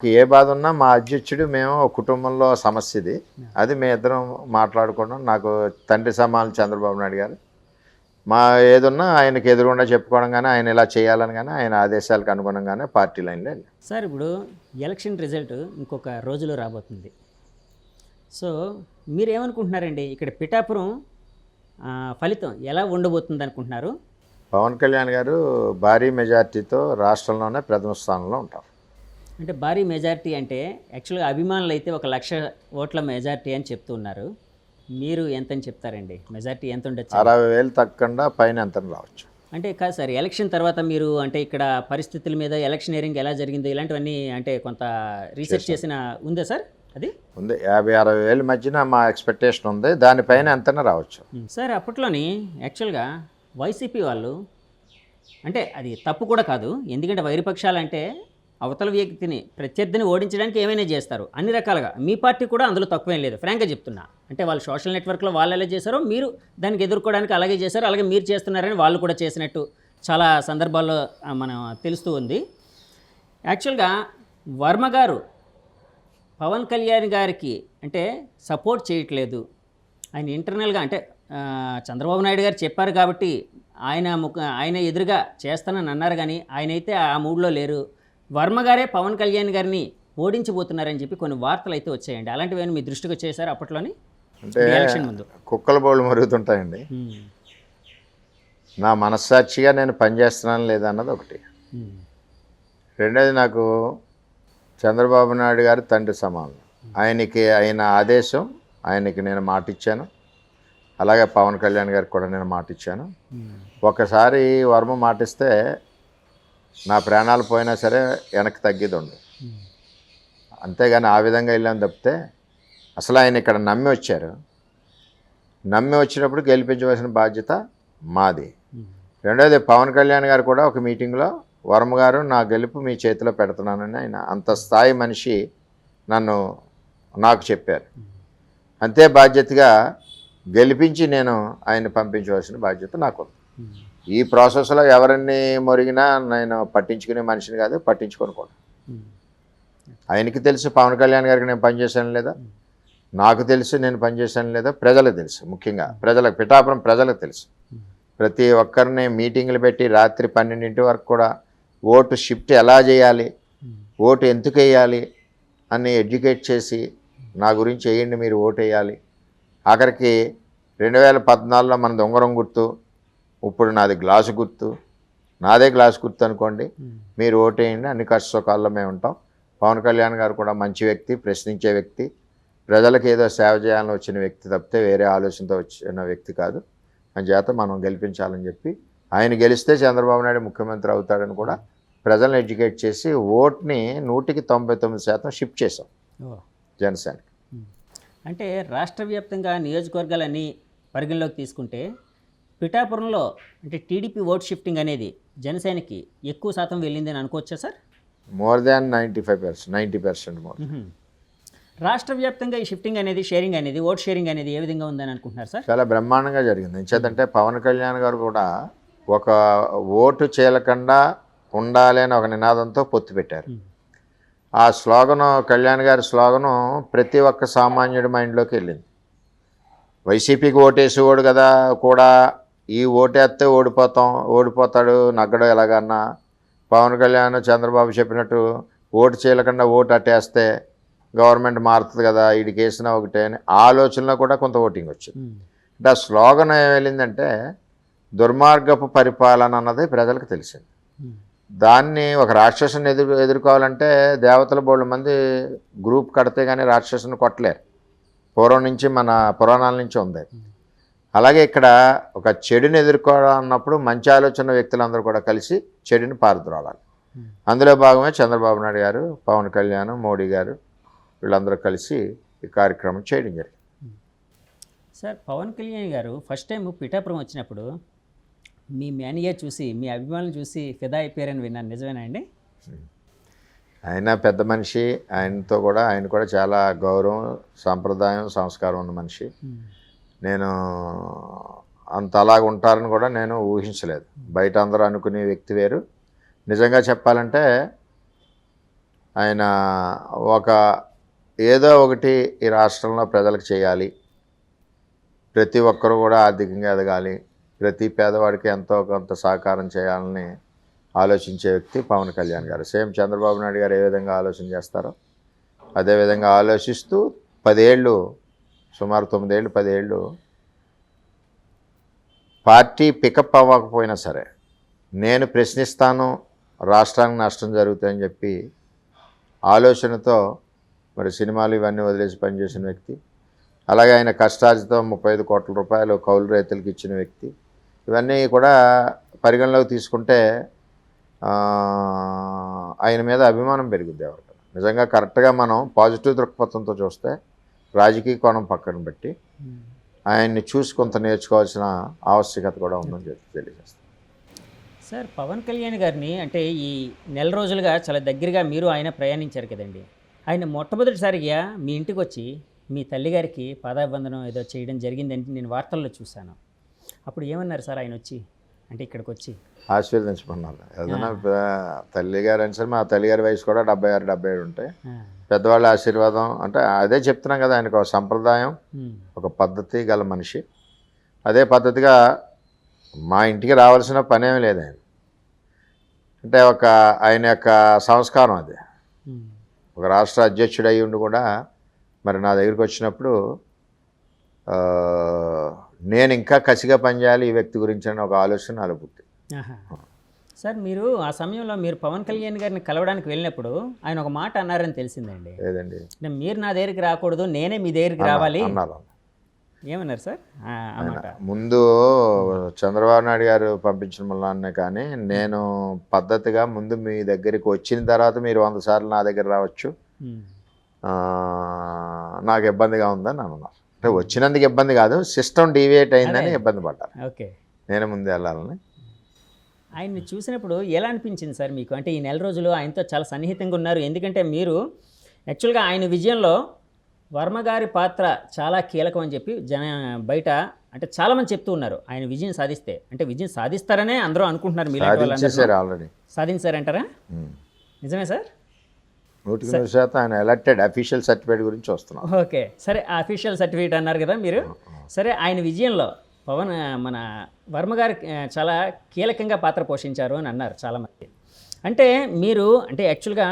ఏ బాధ ఉన్నా మా అధ్యక్షుడు మేము ఒక కుటుంబంలో సమస్య ఇది. అది మేమిద్దరం మాట్లాడుకోవడం. నాకు తండ్రి సమానం చంద్రబాబు నాయుడు గారు. మా ఏదున్నా ఆయనకి ఎదురుగుండా చెప్పుకోవడం గానీ, ఆయన ఇలా చేయాలని గానీ, ఆయన ఆదేశాలకు అనుగుణంగానే పార్టీ లైన్‌లో వెళ్ళాం. సార్ ఇప్పుడు ఎలక్షన్ రిజల్ట్ ఇంకొక రోజులో రాబోతుంది. సో మీరేమనుకుంటున్నారండి? ఇక్కడ పిఠాపురం ఫలితం ఎలా ఉండబోతుంది అనుకుంటున్నారు? పవన్ కళ్యాణ్ గారు భారీ మెజార్టీతో రాష్ట్రంలోనే ప్రథమ స్థానంలో ఉంటారు. అంటే భారీ మెజారిటీ అంటే యాక్చువల్గా అభిమానులు అయితే 1,00,000 ఓట్ల మెజారిటీ అని చెప్తున్నారు. మీరు ఎంతని చెప్తారండి? మెజారిటీ ఎంత ఉండొచ్చు? 60,000 తగ్గకుండా పైన ఎంతని రావచ్చు. అంటే కాదు సార్, ఎలక్షన్ తర్వాత మీరు అంటే ఇక్కడ పరిస్థితుల మీద ఎలక్షనీరింగ్ ఎలా జరిగిందో ఇలాంటివన్నీ అంటే కొంత రీసెర్చ్ చేసిన ఉందా సార్? అది ఉంది 50,000-60,000 మధ్యన మా ఎక్స్పెక్టేషన్ ఉంది. దానిపైన ఎంతైనా రావచ్చు. సార్ అప్పట్లోని యాక్చువల్గా వైసీపీ వాళ్ళు అంటే అది తప్పు కూడా కాదు, ఎందుకంటే వైరుపక్షాలు అంటే అవతల వ్యక్తిని ప్రత్యర్థిని ఓడించడానికి ఏమైనా చేస్తారు అన్ని రకాలుగా. మీ పార్టీ కూడా అందులో తక్కువేం లేదు, ఫ్రాంక్గా చెప్తున్నా. అంటే వాళ్ళు సోషల్ నెట్వర్క్లో వాళ్ళు ఎలా చేశారో మీరు దానికి ఎదుర్కోవడానికి అలాగే చేశారు, అలాగే మీరు చేస్తున్నారని వాళ్ళు కూడా చేసినట్టు చాలా సందర్భాల్లో మనం తెలుస్తూ ఉంది. యాక్చువల్గా వర్మ గారు పవన్ కళ్యాణ్ గారికి అంటే సపోర్ట్ చేయట్లేదు. ఆయన ఇంటర్నల్గా అంటే చంద్రబాబు నాయుడు గారు చెప్పారు కాబట్టి ఆయన ఎదురుగా చేస్తానని అన్నారు, కానీ ఆయన అయితే ఆ మూడ్లో లేరు. వర్మ గారే పవన్ కళ్యాణ్ గారిని ఓడించబోతున్నారని చెప్పి కొన్ని వార్తలు అయితే వచ్చాయండి. అలాంటివి మీ దృష్టికి వచ్చేసారు అప్పట్లోని? అంటే ఎలక్షన్ ముందు కుక్కల బోళ్ళు మరుగుతుంటాయండి. నా మనస్సాక్షిగా నేను పనిచేస్తున్నాను లేదా అన్నది ఒకటి. రెండోది, నాకు చంద్రబాబు నాయుడు గారు తండ్రి సమానం. ఆయనకి అయిన ఆదేశం, ఆయనకి నేను మాట ఇచ్చాను. అలాగే పవన్ కళ్యాణ్ గారికి కూడా నేను మాట ఇచ్చాను. ఒకసారి వర్మ మాటిస్తే నా ప్రాణాలు పోయినా సరే వెనక్కి తగ్గేది ఉండదు. అంతేగాని ఆ విధంగా వెళ్ళాను తప్పితే, అసలు ఆయన ఇక్కడ నమ్మి వచ్చారు. నమ్మి వచ్చినప్పుడు గెలిపించవలసిన బాధ్యత మాది. రెండోది, పవన్ కళ్యాణ్ గారు కూడా ఒక మీటింగ్లో వర్మ గారు నా గెలుపు మీ చేతిలో పెడుతున్నానని ఆయన అంత స్థాయి మనిషి నాకు చెప్పారు. అంతే బాధ్యతగా గెలిపించి నేను ఆయన పంపించవలసిన బాధ్యత నాకు. ఈ ప్రాసెస్లో ఎవరిని మొరిగినా నేను పట్టించుకునే మనిషిని కాదు, పట్టించుకొని కూడా. ఆయనకి తెలుసు పవన్ కళ్యాణ్ గారికి నేను పనిచేశాను లేదా, నాకు తెలుసు నేను పనిచేశాను లేదా, ప్రజలకు తెలుసు. ముఖ్యంగా ప్రజలకు, పిఠాపురం ప్రజలకు తెలుసు. ప్రతి ఒక్కరిని మీటింగులు పెట్టి రాత్రి 12 వరకు కూడా ఓటు షిఫ్ట్ ఎలా చేయాలి, ఓటు ఎందుకు వేయాలి అని ఎడ్యుకేట్ చేసి నా గురించి వేయండి, మీరు ఓటు వేయాలి. ఆఖరికి 2014లో మన దొంగరం గుర్తు, ఇప్పుడు నాది గ్లాసు గుర్తు, నాదే గ్లాసు గుర్తు అనుకోండి, మీరు ఓటేయండి, అన్ని కష్ట సుఖాల్లో మేము ఉంటాం. పవన్ కళ్యాణ్ గారు కూడా మంచి వ్యక్తి, ప్రశ్నించే వ్యక్తి, ప్రజలకు ఏదో సేవ చేయాలని వచ్చిన వ్యక్తి తప్పితే వేరే ఆలోచనతో వచ్చిన వ్యక్తి కాదు. చేత మనం గెలిపించాలని చెప్పి, ఆయన గెలిస్తే చంద్రబాబు నాయుడు ముఖ్యమంత్రి అవుతాడని కూడా ప్రజలను ఎడ్యుకేట్ చేసి ఓట్ని 100% షిఫ్ట్ చేసాం జనసేనకి. అంటే రాష్ట్ర వ్యాప్తంగా నియోజకవర్గాలన్నీ పరిగణలోకి తీసుకుంటే పిఠాపురంలో అంటే టీడీపీ ఓట్ షిఫ్టింగ్ అనేది జనసేనకి ఎక్కువ శాతం వెళ్ళిందని అనుకోవచ్చా సార్? More than 90% more. రాష్ట్ర వ్యాప్తంగా ఈ షిఫ్టింగ్ అనేది, షేరింగ్ అనేది, ఓట్ షేరింగ్ అనేది ఏ విధంగా ఉందని అనుకుంటున్నారు సార్? చాలా బ్రహ్మాండంగా జరిగింది. ఎందుకంటే పవన్ కళ్యాణ్ గారు కూడా ఒక ఓటు చేయకుండా ఉండాలి అని ఒక నినాదంతో పొత్తు పెట్టారు. ఆ స్లోగను, కళ్యాణ్ గారి స్లోగను ప్రతి ఒక్క సామాన్యుడి మైండ్లోకి వెళ్ళింది. వైసీపీకి ఓటేసేవాడు కదా కూడా, ఈ ఓటేస్తే ఓడిపోతాడు, నగ్గడు ఎలాగన్నా, పవన్ కళ్యాణ్ చంద్రబాబు చెప్పినట్టు ఓటు చేయకుండా ఓటు అట్టేస్తే గవర్నమెంట్ మారుతుంది కదా, వీడికి వేసినా ఒకటే అని ఆలోచనలో కూడా కొంత ఓటింగ్ వచ్చింది. అంటే ఆ స్లోగన్ ఏం వెళ్ళిందంటే దుర్మార్గపు పరిపాలన అన్నది ప్రజలకు తెలిసింది. దాన్ని ఒక రాక్షసుని ఎదుర్కోవాలంటే దేవతల బోళ్ళ మంది గ్రూప్ కడితే కానీ రాక్షసుని కొట్టలేరు. పూర్వం నుంచి మన పురాణాల నుంచి ఉంది. అలాగే ఇక్కడ ఒక చెడుని ఎదుర్కోవాలన్నప్పుడు మంచి ఆలోచన వ్యక్తులందరూ కూడా కలిసి చెడుని పారద్రోలాలి. అందులో భాగమే చంద్రబాబు నాయుడు గారు, పవన్ కళ్యాణ్, మోడీ గారు వీళ్ళందరూ కలిసి ఈ కార్యక్రమం చేయడం జరిగింది. సార్ పవన్ కళ్యాణ్ గారు ఫస్ట్ టైం పిఠాపురం వచ్చినప్పుడు మీ మేనేజర్ చూసి, మీ అభిమానులు చూసి ఫిదా అయిపోయారని విన్నాను, నిజమేనా అండి? ఆయన పెద్ద మనిషి, ఆయన కూడా చాలా గౌరవం, సాంప్రదాయం, సంస్కారం ఉన్న మనిషి. నేను అంత అలాగ ఉంటారని కూడా నేను ఊహించలేదు. బయట అందరూ అనుకునే వ్యక్తి వేరు. నిజంగా చెప్పాలంటే ఆయన ఒక ఏదో ఒకటి ఈ రాష్ట్రంలో ప్రజలకు చేయాలి, ప్రతి ఒక్కరూ కూడా ఆర్థికంగా ఎదగాలి, ప్రతి పేదవాడికి ఎంతో కొంత సహకారం చేయాలని ఆలోచించే వ్యక్తి పవన్ కళ్యాణ్ గారు. సేమ్ చంద్రబాబు నాయుడు గారు ఏ విధంగా ఆలోచన చేస్తారో అదేవిధంగా ఆలోచిస్తూ 10 ఏళ్ళు, సుమారు 9 ఏళ్ళు 10 ఏళ్ళు పార్టీ పికప్ అవ్వకపోయినా సరే నేను ప్రశ్నిస్తాను, రాష్ట్రానికి నష్టం జరుగుతుందని చెప్పి ఆలోచనతో మరి సినిమాలు ఇవన్నీ వదిలేసి పనిచేసిన వ్యక్తి. అలాగే ఆయన కష్టార్జితం 35 కోట్ల రూపాయలు కౌలు రైతులకు ఇచ్చిన వ్యక్తి. ఇవన్నీ కూడా పరిగణలోకి తీసుకుంటే ఆయన మీద అభిమానం పెరుగుద్ది ఎవరికి. నిజంగా కరెక్ట్గా మనం పాజిటివ్ దృక్పథంతో చూస్తే రాజకీయ కోణం పక్కన పెట్టి ఆయన్ని చూసి కొంత నేర్చుకోవాల్సిన ఆవశ్యకత కూడా ఉందని చెప్పి తెలియజేస్తాను. సార్, పవన్ కళ్యాణ్ గారిని అంటే ఈ నెల రోజులుగా చాలా దగ్గరగా మీరు ఆయన ప్రయాణించారు కదండి. ఆయన మొట్టమొదటిసారిగా మీ ఇంటికి వచ్చి మీ తల్లిగారికి పాదాభివందనం ఏదో చేయడం జరిగిందని నేను వార్తల్లో చూశాను. అప్పుడు ఏమన్నారు సార్ ఆయన వచ్చి, అంటే ఇక్కడికి వచ్చి? ఆశీర్వదించమన్నారు. ఏదైనా తల్లిగారు అని సరే, మా తల్లిగారి వయసు కూడా 76, 77 ఉంటాయి. పెద్దవాళ్ళ ఆశీర్వాదం అంటే అదే చెప్తున్నాం కదా, ఆయనకు ఒక సంప్రదాయం, ఒక పద్ధతి గల మనిషి. అదే పద్ధతిగా మా ఇంటికి రావాల్సిన పనేమీ లేదు. ఆయన అంటే ఆయన యొక్క సంస్కారం అది. ఒక రాష్ట్ర అధ్యక్షుడు అయ్యి ఉండి కూడా మరి నా దగ్గరికి వచ్చినప్పుడు నేను ఇంకా కసిగా పనిచేయాలి ఈ వ్యక్తి గురించి అని ఒక ఆలోచన నాలో పుట్టి. సార్, మీరు ఆ సమయంలో మీరు పవన్ కళ్యాణ్ గారిని కలవడానికి వెళ్ళినప్పుడు ఆయన ఒక మాట అన్నారని తెలిసిందండి. ఏదండి? మీరు నా దగ్గరికి రాకూడదు, నేనే మీ దగ్గరికి రావాలి అన్నారు. ఏమన్నారు సార్? ముందు చంద్రబాబు నాయుడు గారు పంపించిన వల్లనే, కానీ నేను పద్ధతిగా ముందు మీ దగ్గరికి వచ్చిన తర్వాత మీరు 100 సార్లు నా దగ్గర రావచ్చు, నాకు ఇబ్బందిగా ఉందని అన్నారు. అంటే వచ్చినందుకు ఇబ్బంది కాదు, సిస్టమ్ డీవియేట్ అయిందని ఇబ్బంది పడ్డారు. ఓకే, నేను ముందు వెళ్ళాలని. ఆయన్ని చూసినప్పుడు ఎలా అనిపించింది సార్ మీకు? అంటే ఈ నెల రోజులు ఆయనతో చాలా సన్నిహితంగా ఉన్నారు. ఎందుకంటే మీరు యాక్చువల్గా ఆయన విజయంలో వర్మగారి పాత్ర చాలా కీలకం అని చెప్పి బయట అంటే చాలామంది చెప్తూ ఉన్నారు. ఆయన విజయం సాధిస్తే, అంటే విజయం సాధిస్తారనే అందరూ అనుకుంటున్నారు. మీరు ఆల్రెడీ సాధించారంటారా? నిజమే సార్? 100% ఆయన ఎలక్టెడ్. అఫీషియల్ సర్టిఫికేట్ గురించి వస్తున్నాం. ఓకే, సరే, ఆ అఫీషియల్ సర్టిఫికేట్ అన్నారు కదా మీరు. సరే, ఆయన విజయంలో మన వర్మగారు చాలా కీలకంగా పాత్ర పోషించారు అని అన్నారు చాలామంది. అంటే మీరు అంటే యాక్చువల్గా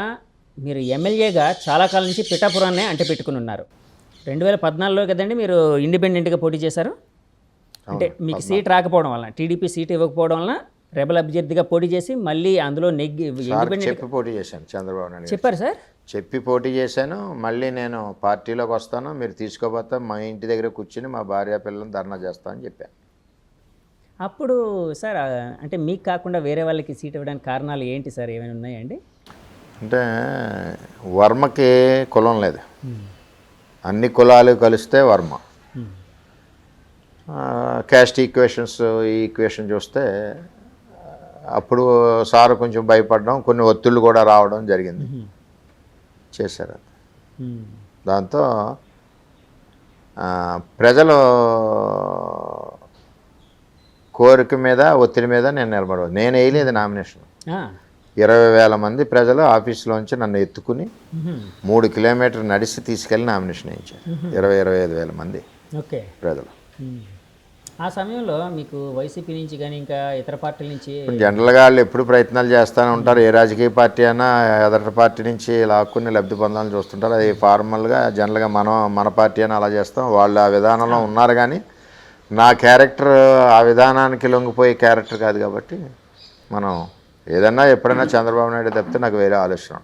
మీరు ఎమ్మెల్యేగా చాలా కాలం నుంచి పిఠాపురాన్నే అంటే పెట్టుకుని ఉన్నారు. 2014లో కదండి మీరు ఇండిపెండెంట్గా పోటీ చేశారు. అంటే మీకు సీట్ రాకపోవడం వలన, టీడీపీ సీట్ ఇవ్వకపోవడం వలన రెబల్ అభ్యర్థిగా పోటీ చేసి మళ్ళీ అందులో చెప్పి పోటీ చేశాను. చంద్రబాబు నాయుడు చెప్పారు సార్? చెప్పి పోటీ చేశాను. మళ్ళీ నేను పార్టీలోకి వస్తాను, మీరు తీసుకోపోతే మా ఇంటి దగ్గర కూర్చుని మా భార్య పిల్లలను ధర్నా చేస్తామని చెప్పాను. అప్పుడు సార్ అంటే మీకు కాకుండా వేరే వాళ్ళకి సీట్ ఇవ్వడానికి కారణాలు ఏంటి సార్? ఏమైనా ఉన్నాయండి? అంటే వర్మకి కులం లేదు, అన్ని కులాలు కలిస్తే వర్మ. క్యాస్ట్ ఈక్వేషన్స్, ఈ ఈక్వేషన్ చూస్తే అప్పుడు సార్ కొంచెం భయపడడం, కొన్ని ఒత్తిళ్ళు కూడా రావడం జరిగింది. చేశారు. దాంతో ప్రజల కోరిక మీద, ఒత్తిడి మీద నేను నిలబడదు. నేను వేయలేదు నామినేషన్. 20,000 మంది ప్రజలు ఆఫీసులోంచి నన్ను ఎత్తుకుని 3 కిలోమీటర్లు నడిచి తీసుకెళ్ళి నామినేషన్ వేయించారు. 25,000 మంది ప్రజలు. ఆ సమయంలో మీకు వైసీపీ నుంచి కానీ ఇంకా ఇతర పార్టీల నుంచి జనరల్గా వాళ్ళు ఎప్పుడు ప్రయత్నాలు చేస్తూనే ఉంటారు. ఏ రాజకీయ పార్టీ అయినా ఎదటి పార్టీ నుంచి లాక్కుని లబ్ధి పొందాలని చూస్తుంటారు. అది ఫార్మల్గా జనరల్గా మన పార్టీ అని అలా చేస్తాం. వాళ్ళు ఆ విధానంలో ఉన్నారు, కానీ నా క్యారెక్టర్ ఆ విధానానికి లొంగిపోయే క్యారెక్టర్ కాదు. కాబట్టి మనం ఏదన్నా ఎప్పుడైనా చంద్రబాబు నాయుడు తప్పితే నాకు వేరే ఆలోచన.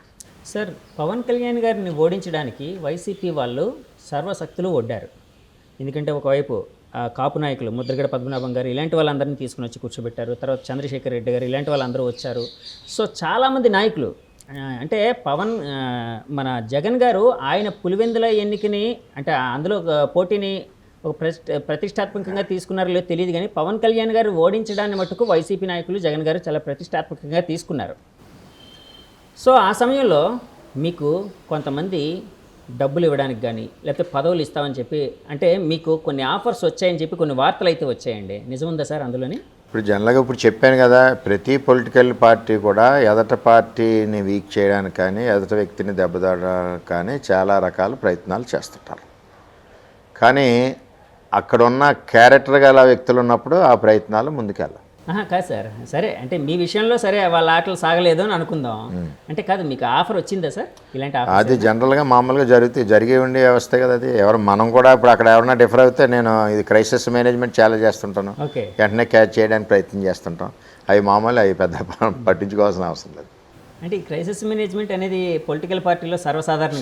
సార్, పవన్ కళ్యాణ్ గారిని ఓడించడానికి వైసీపీ వాళ్ళు సర్వశక్తులు ఒడ్డారు. ఎందుకంటే ఒకవైపు కాపు నాయకులు ముద్రగడ పద్మనాభం గారు ఇలాంటి వాళ్ళందరినీ తీసుకుని వచ్చి కూర్చోబెట్టారు. తర్వాత చంద్రశేఖర్ రెడ్డి గారు ఇలాంటి వాళ్ళందరూ వచ్చారు. సో చాలామంది నాయకులు అంటే మన జగన్ గారు ఆయన పులివెందుల ఎన్నికని అంటే అందులో పోటీని ఒక ప్రతిష్టాత్మకంగా తీసుకున్నారో లేదో తెలియదు, కానీ పవన్ కళ్యాణ్ గారు ఓడించడాన్ని మట్టుకు వైసీపీ నాయకులు జగన్ గారు చాలా ప్రతిష్టాత్మకంగా తీసుకున్నారు. సో ఆ సమయంలో మీకు కొంతమంది డబ్బులు ఇవ్వడానికి కానీ లేకపోతే పదవులు ఇస్తామని చెప్పి అంటే మీకు కొన్ని ఆఫర్స్ వచ్చాయని చెప్పి కొన్ని వార్తలు అయితే వచ్చాయండి. నిజముందా సార్ అందులోని? ఇప్పుడు జనరల్గా ఇప్పుడు చెప్పాను కదా, ప్రతి పొలిటికల్ పార్టీ కూడా ఎదట పార్టీని వీక్ చేయడానికి కానీ ఎదట వ్యక్తిని దెబ్బతీయడానికి కానీ చాలా రకాల ప్రయత్నాలు చేస్తుంటారు. కానీ అక్కడున్న క్యారెక్టర్ గల వ్యక్తులు ఉన్నప్పుడు ఆ ప్రయత్నాలు ముందుకెళ్ళాలి. కాదు సార్, సరే అంటే మీ విషయంలో సరే వాళ్ళ ఆటలు సాగలేదు అని అనుకుందాం. అంటే కాదు, మీకు ఆఫర్ వచ్చిందా సార్ ఇలాంటి ఆఫర్? అది జనరల్గా మామూలుగా జరిగే ఉండే వ్యవస్థ కదా అది. మనం కూడా ఇప్పుడు అక్కడ ఎవరైనా డిఫర్ అవుతే నేను ఇది క్రైసిస్ మేనేజ్మెంట్ చాలా చేస్తుంటాను, ఓకే, వెంటనే క్యాచ్ చేయడానికి ప్రయత్నం చేస్తుంటాం. అవి మామూలు, అవి పెద్ద పట్టించుకోవాల్సిన అవసరం లేదు. అంటే ఈ క్రైసిస్ మేనేజ్మెంట్ అనేది పొలిటికల్ పార్టీలో సర్వసాధారణం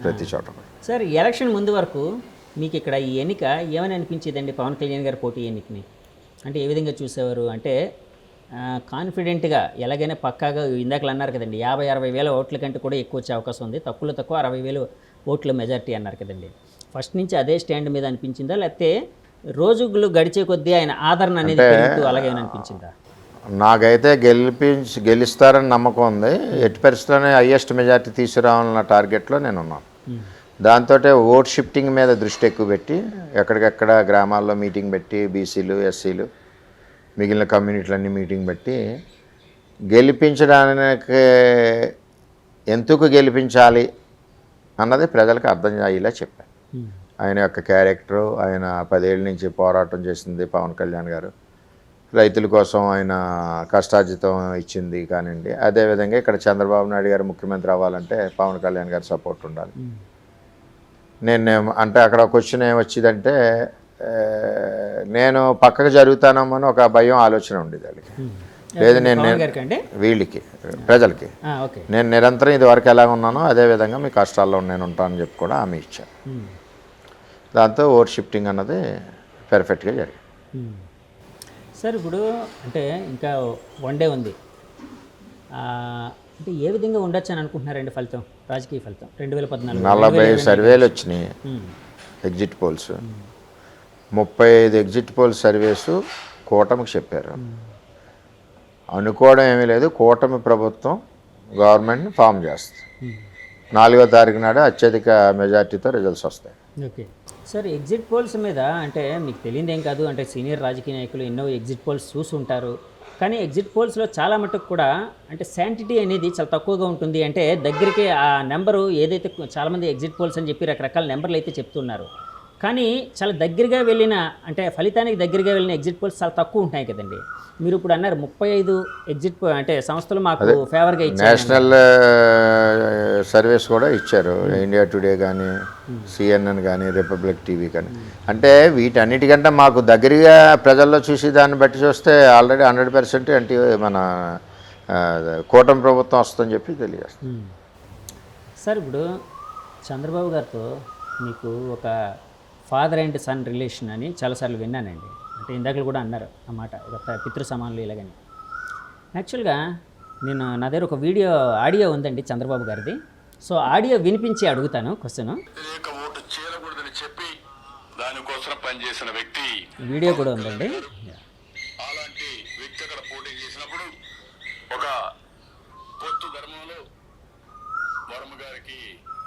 ప్రతి చోట. సార్, ఎలక్షన్ ముందు వరకు మీకు ఇక్కడ ఈ ఎన్నిక ఏమని అనిపించేదండి? పవన్ కళ్యాణ్ గారి పోటీ ఎన్నికని అంటే ఏ విధంగా చూసేవారు? అంటే కాన్ఫిడెంట్గా ఎలాగైనా పక్కాగా ఇందాకలు అన్నారు కదండి, 50-60 వేల ఓట్ల కంటే కూడా ఎక్కువ వచ్చే అవకాశం ఉంది, తక్కువ 60,000 ఓట్ల మెజారిటీ అన్నారు కదండి. ఫస్ట్ నుంచి అదే స్టాండ్ మీద అనిపించిందా, లేకపోతే రోజులు గడిచే కొద్దీ ఆయన ఆదరణ అనేది పెరుగుతూ అలాగే అనిపించిందా? నాకైతే గెలుస్తారని నమ్మకం ఉంది. ఎట్టి పరిస్థితుల్లోనే హయ్యెస్ట్ మెజారిటీ తీసుకురావాలన్న టార్గెట్లో నేను ఉన్నాను. దాంతో ఓట్ షిఫ్టింగ్ మీద దృష్టి ఎక్కువ పెట్టి ఎక్కడికెక్కడ గ్రామాల్లో మీటింగ్ పెట్టి బీసీలు, ఎస్సీలు, మిగిలిన కమ్యూనిటీలన్నీ మీటింగ్ పెట్టి గెలిపించడానికి, ఎందుకు గెలిపించాలి అన్నది ప్రజలకు అర్థం అయ్యేలా చెప్పాను. ఆయన యొక్క క్యారెక్టరు, ఆయన 10 ఏళ్ళ నుంచి పోరాటం చేసింది పవన్ కళ్యాణ్ గారు, రైతుల కోసం ఆయన కష్టార్జితం ఇచ్చింది కానివ్వండి. అదేవిధంగా ఇక్కడ చంద్రబాబు నాయుడు గారు ముఖ్యమంత్రి అవ్వాలంటే పవన్ కళ్యాణ్ గారి సపోర్ట్ ఉండాలి. నేను అంటే అక్కడ క్వశ్చన్ ఏమొచ్చిందంటే, నేను పక్కకు జరుగుతానమ్మని ఒక భయం ఆలోచన ఉండేది వాళ్ళకి. లేదు, నేను వీళ్ళకి ప్రజలకి నేను నిరంతరం ఇదివరకు ఎలా ఉన్నానో అదేవిధంగా మీ కష్టాల్లో నేను ఉంటానని చెప్పి కూడా హామీ ఇచ్చాను. దాంతో ఓట్ షిఫ్టింగ్ అన్నది పర్ఫెక్ట్గా జరిగింది. సార్, ఇప్పుడు అంటే ఇంకా 1 డే ఉంది, అంటే ఏ విధంగా ఉండొచ్చు అని అనుకుంటున్నారండి ఫలితం, రాజకీయ ఫలితం? 2014 40 సర్వేలు వచ్చినాయి, exit polls 35 exit polls surveys కూటమికి చెప్పారు. అనుకోవడం ఏమీ లేదు, కూటమి ప్రభుత్వం గవర్నమెంట్ని ఫామ్ చేస్తుంది. 4వ తారీఖు నాడు అత్యధిక మెజార్టీతో రిజల్ట్స్ వస్తాయి. ఓకే సార్, ఎగ్జిట్ పోల్స్ మీద అంటే మీకు తెలియదు ఏం కాదు, అంటే సీనియర్ రాజకీయ నాయకులు ఎన్నో ఎగ్జిట్ పోల్స్ చూసుంటారు. కానీ ఎగ్జిట్ పోల్స్లో చాలా మటుకు కూడా అంటే శాంటిటీ అనేది చాలా తక్కువగా ఉంటుంది. అంటే దగ్గరికి ఆ నెంబరు ఏదైతే చాలామంది ఎగ్జిట్ పోల్స్ అని చెప్పి రకరకాల నెంబర్లు అయితే చెప్తున్నారు, కానీ చాలా దగ్గరగా వెళ్ళిన అంటే ఫలితానికి దగ్గరగా వెళ్ళిన ఎగ్జిట్ పోల్స్ చాలా తక్కువ ఉంటాయి కదండి. మీరు ఇప్పుడు అన్నారు 35 ఎగ్జిట్ అంటే సంస్థలు మాకు ఫేవర్గా ఇచ్చారు. నేషనల్ సర్వీస్ కూడా ఇచ్చారు, ఇండియా టుడే కానీ, CNN కానీ, రిపబ్లిక్ టీవీ కానీ. అంటే వీటన్నిటికంటే మాకు దగ్గరగా ప్రజల్లో చూసి దాన్ని బట్టి చూస్తే ఆల్రెడీ 100% అంటే మన కూటమి ప్రభుత్వం వస్తుందని చెప్పి తెలియజేస్తుంది. సార్, ఇప్పుడు చంద్రబాబు గారితో మీకు ఒక ఫాదర్ అండ్ సన్ రిలేషన్ అని చాలాసార్లు విన్నానండి. అంటే ఇందాకలు కూడా అన్నారు అన్నమాట, ఒక పితృ సమానులు ఇలాగని. యాక్చువల్గా నేను నా దగ్గర ఒక ఆడియో ఉందండి చంద్రబాబు గారిది. సో ఆడియో వినిపించి అడుగుతాను క్వశ్చన్. వీడియో కూడా ఉందండి. అలాంటి వ్యక్తి అక్కడ పోటీ చేసినప్పుడు ఒక పొత్తు ధర్మంలో వర్మ గారికి